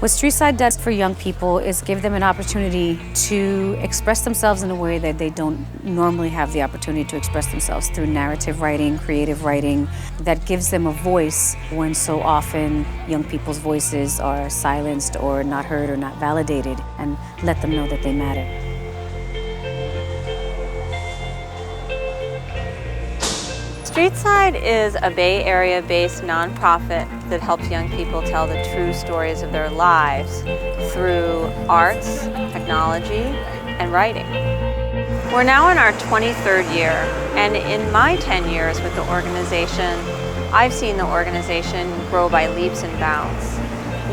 What Streetside does for young people is give them an opportunity to express themselves in a way that they don't normally have the opportunity to express themselves through narrative writing, creative writing, that gives them a voice when so often young people's voices are silenced or not heard or not validated, and let them know that they matter. Streetside is a Bay Area-based nonprofit that helps young people tell the true stories of their lives through arts, technology, and writing. We're now in our 23rd year, and in my 10 years with the organization, I've seen the organization grow by leaps and bounds.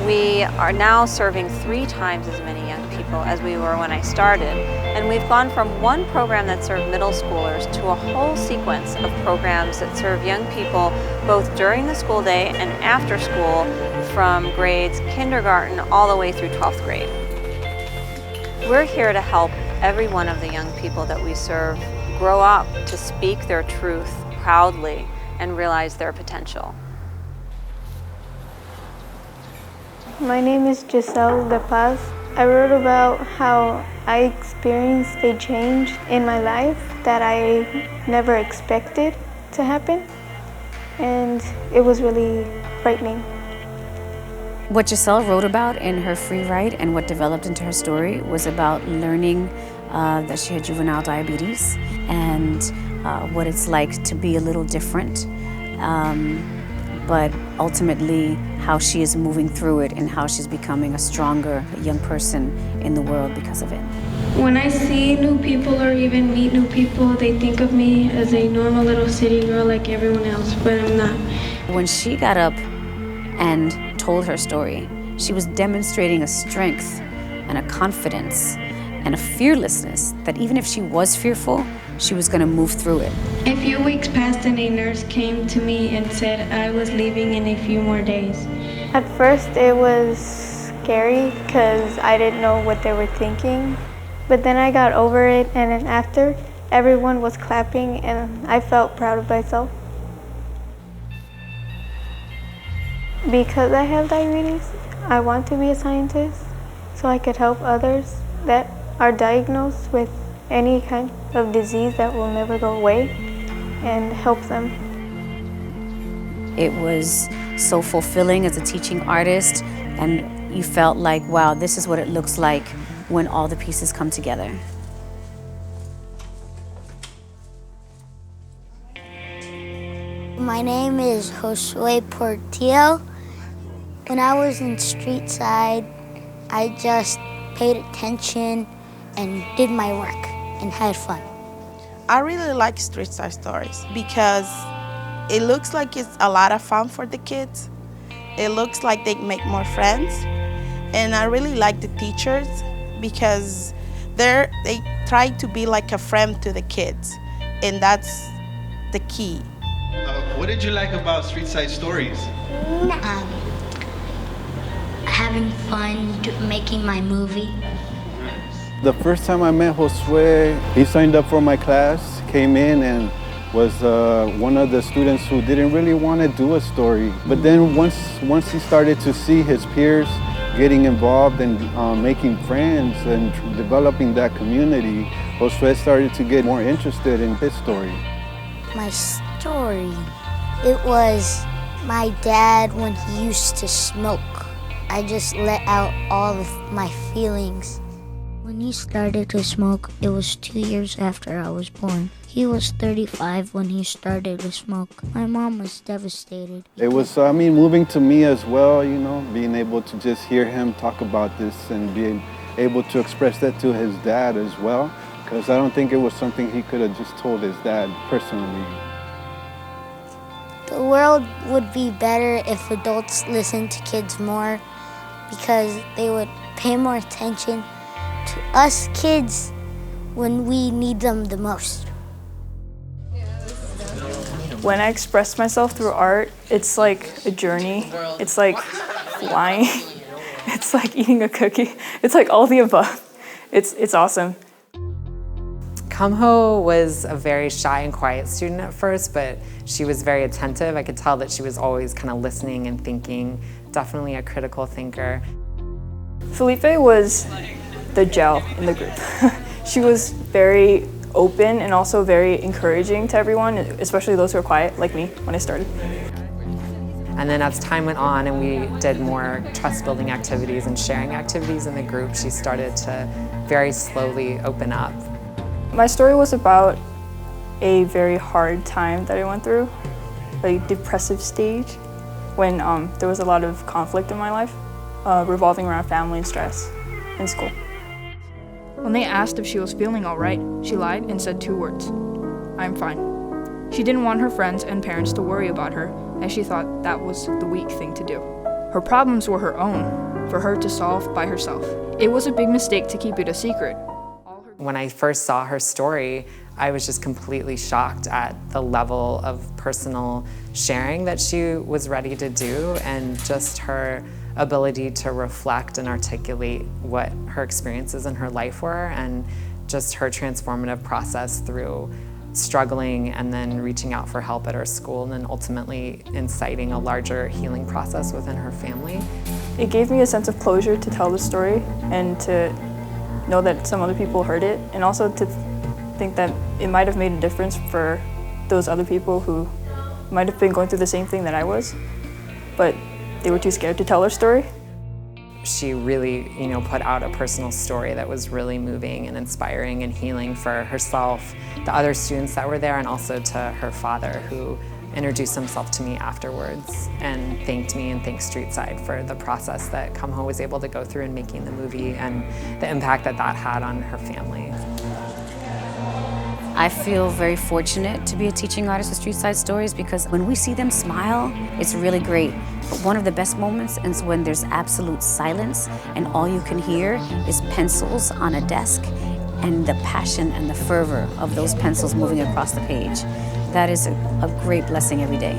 We are now serving 3 times as many young people as we were when I started, and we've gone from one program that served middle schoolers to a whole sequence of programs that serve young people both during the school day and after school, from grades kindergarten all the way through 12th grade. We're here to help every one of the young people that we serve grow up to speak their truth proudly and realize their potential. My name is Giselle De Paz. I wrote about how I experienced a change in my life that I never expected to happen, and it was really frightening. What Giselle wrote about in her free write and what developed into her story was about learning that she had juvenile diabetes and what it's like to be a little different, but ultimately how she is moving through it and how she's becoming a stronger young person in the world because of it. When I see new people or even meet new people, they think of me as a normal little city girl like everyone else, but I'm not. When she got up and told her story, she was demonstrating a strength and a confidence and a fearlessness that even if she was fearful, she was going to move through it. A few weeks passed and a nurse came to me and said I was leaving in a few more days. At first it was scary because I didn't know what they were thinking, but then I got over it, and then after, everyone was clapping and I felt proud of myself. Because I have diabetes, I want to be a scientist so I could help others that are diagnosed with any kind of disease that will never go away and help them. It was so fulfilling as a teaching artist, and you felt like, wow, this is what it looks like when all the pieces come together. My name is Josue Portillo. When I was in Streetside, I just paid attention and did my work and had fun. I really like Streetside Stories because it looks like it's a lot of fun for the kids. It looks like they make more friends. And I really like the teachers because they try to be like a friend to the kids, and that's the key. What did you like about Streetside Stories? Having fun making my movie. The first time I met Josue, he signed up for my class, came in and was one of the students who didn't really want to do a story. But then once he started to see his peers getting involved and making friends and developing that community, Josue started to get more interested in his story. My story, it was my dad when he used to smoke. I just let out all of my feelings. When he started to smoke, it was 2 years after I was born. He was 35 when he started to smoke. My mom was devastated. It was, moving to me as well, being able to just hear him talk about this and being able to express that to his dad as well, because I don't think it was something he could have just told his dad personally. The world would be better if adults listened to kids more, because they would pay more attention to us kids when we need them the most. When I express myself through art, it's like a journey. It's like flying. It's like eating a cookie. It's like all the above. It's awesome. Kamho was a very shy and quiet student at first, but she was very attentive. I could tell that she was always kind of listening and thinking, definitely a critical thinker. Felipe was the gel in the group. She was very open and also very encouraging to everyone, especially those who are quiet, like me, when I started. And then as time went on and we did more trust-building activities and sharing activities in the group, she started to very slowly open up. My story was about a very hard time that I went through, a depressive stage, when there was a lot of conflict in my life, revolving around family and stress and school. When they asked if she was feeling all right, she lied and said 2 words: "I'm fine." She didn't want her friends and parents to worry about her, as she thought that was the weak thing to do. Her problems were her own, for her to solve by herself. It was a big mistake to keep it a secret. When I first saw her story, I was just completely shocked at the level of personal sharing that she was ready to do, and just her ability to reflect and articulate what her experiences in her life were, and just her transformative process through struggling and then reaching out for help at her school, and then ultimately inciting a larger healing process within her family. It gave me a sense of closure to tell the story and to know that some other people heard it, and also to think that it might have made a difference for those other people who might have been going through the same thing that I was, but they were too scared to tell their story. She really, put out a personal story that was really moving and inspiring and healing for herself, the other students that were there, and also to her father, who introduced himself to me afterwards and thanked me and thanked Streetside for the process that Come-Ho was able to go through in making the movie and the impact that that had on her family. I feel very fortunate to be a teaching artist at Streetside Stories, because when we see them smile, it's really great. But one of the best moments is when there's absolute silence and all you can hear is pencils on a desk and the passion and the fervor of those pencils moving across the page. That is a great blessing every day.